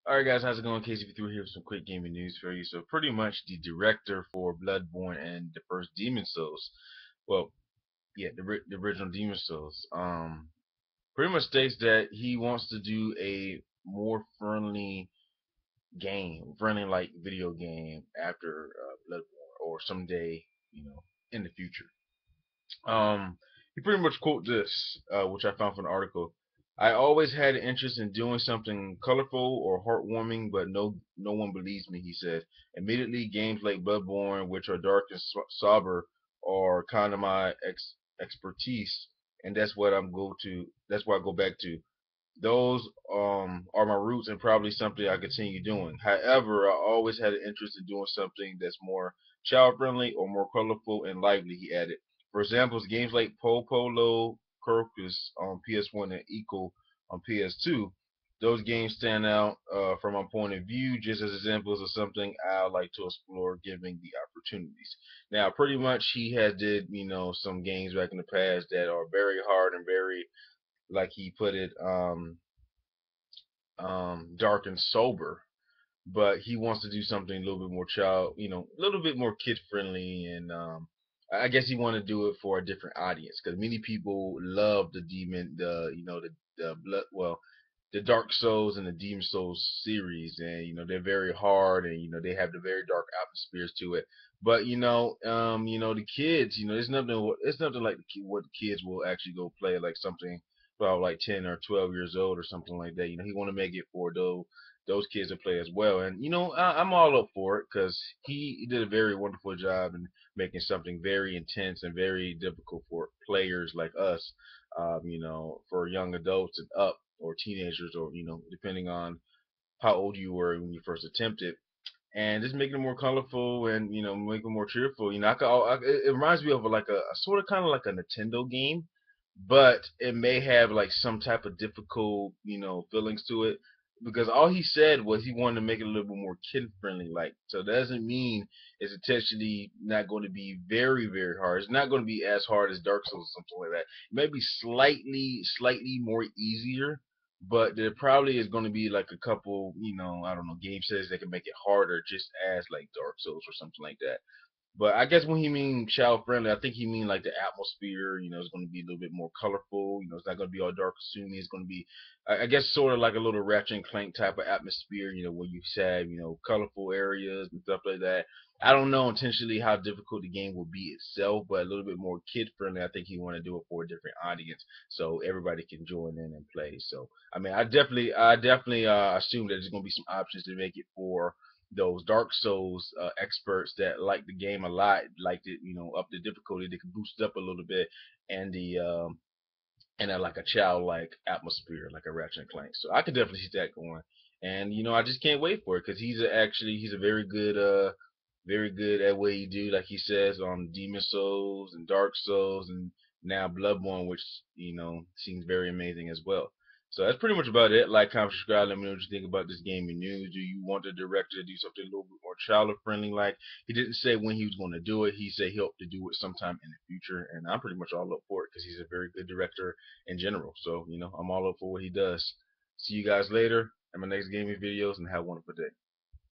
Alright guys, how's it going? KCP3 here with some quick gaming news for you. So pretty much the director for Bloodborne and the first Demon Souls, well, yeah, the original Demon Souls, pretty much states that he wants to do a more friendly like video game after Bloodborne or someday, in the future. He pretty much quote this, which I found from an article. I always had an interest in doing something colorful or heartwarming, but no one believes me, he said. Immediately, games like Bloodborne, which are dark and sober, are kind of my expertise, and That's what I go back to. Those are my roots and probably something I continue doing. However, I always had an interest in doing something that's more child friendly or more colorful and lively, he added. For example, games like Polo Crocus on PS1 and Eco on PS2, those games stand out from my point of view just as examples of something I like to explore given the opportunities. Now, pretty much he has did, some games back in the past that are very hard and very, like he put it, dark and sober, but he wants to do something a little bit more a little bit more kid friendly, and I guess he wanted to do it for a different audience because many people love the blood, well, the Dark Souls and the Demon Souls series, and they're very hard, and they have the very dark atmospheres to it. But the kids, it's nothing like what the kids will actually go play, like something about like 10 or 12 years old or something like that. He want to make it for those kids to play as well. And I'm all up for it because he did a very wonderful job in making something very intense and very difficult for players like us, for young adults and up, or teenagers, or depending on how old you were when you first attempted. And just making it more colorful and make it more cheerful. It reminds me of like a sort of kind of like a Nintendo game, but it may have like some type of difficult feelings to it, because all he said was he wanted to make it a little bit more kid friendly, like, so that doesn't mean it's intentionally not going to be very very hard. It's not going to be as hard as Dark Souls or something like that. It may be slightly more easier, but there probably is going to be like a couple, I don't know, game sets that can make it harder, just as like Dark Souls or something like that. But I guess when he mean child friendly, I think he mean like the atmosphere. It's going to be a little bit more colorful. It's not going to be all dark, assuming it's going to be, I guess, sort of like a little Ratchet and Clank type of atmosphere. Where you have colorful areas and stuff like that. I don't know intentionally how difficult the game will be itself, but a little bit more kid friendly. I think he want to do it for a different audience, so everybody can join in and play. So I mean, I definitely assume that there's going to be some options to make it for those Dark Souls experts that like the game a lot, liked it, up the difficulty. They can boost it up a little bit, and like a childlike atmosphere, like a Ratchet and Clank. So I could definitely see that going, and I just can't wait for it because he's a very good at what he do. Like he says on Demon Souls and Dark Souls and now Bloodborne, which seems very amazing as well. So that's pretty much about it. Like, comment, subscribe. Let me know what you think about this gaming news. Do you want the director to do something a little bit more child friendly? Like, he didn't say when he was going to do it. He said he hoped to do it sometime in the future, and I'm pretty much all up for it because he's a very good director in general. So I'm all up for what he does. See you guys later in my next gaming videos, and have a wonderful day.